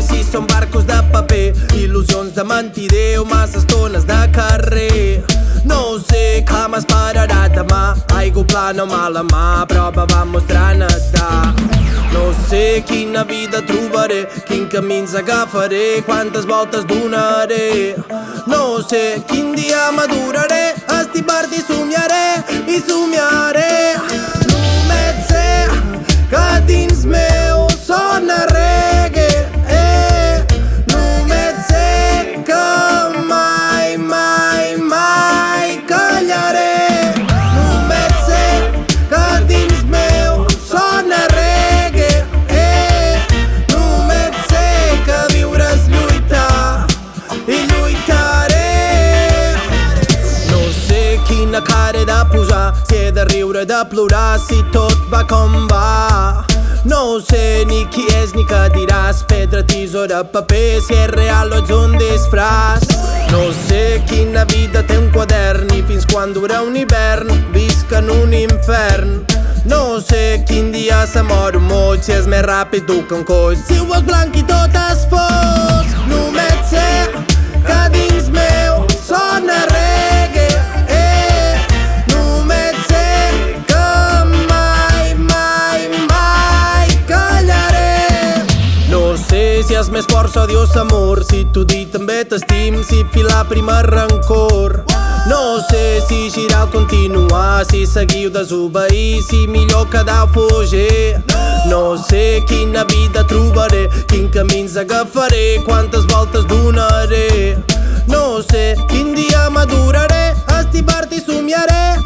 Si són barcos de paper, il·lusions de mentideu, massa estones de carrer. No ho sé, què m'esperarà demà, aigua plana o mala mà, prova va mostrar nedar. No sé quina vida trobaré, quin camins agafaré, quantes voltes donaré. No sé quin dia maduraré, estibar-te i somiaré. Només sé que dins meu sona reggae. Quina cara de posar, si he de riure, de plorar, si tot va com va. No ho sé ni qui és ni què diràs, pedra, tisora, paper, si és real o ets un disfraç. No sé quina vida té un quadern, ni fins quan dura un hivern, visc en un infern. No sé quin dia se mor un moll, si és més ràpid dur que un coix, si ho veus blanc i tot és fosc. Només sé que dins meu sona reggae. Si és més força, dius amor, si t'ho dic també t'estim, si filar primer rancor. No sé si girar o continuar, si seguir o desobeir, si millor quedar o fugir. No sé quina vida trobaré, quin camins agafaré, quantes voltes donaré. No sé quin dia maduraré, estibar-te i somiaré.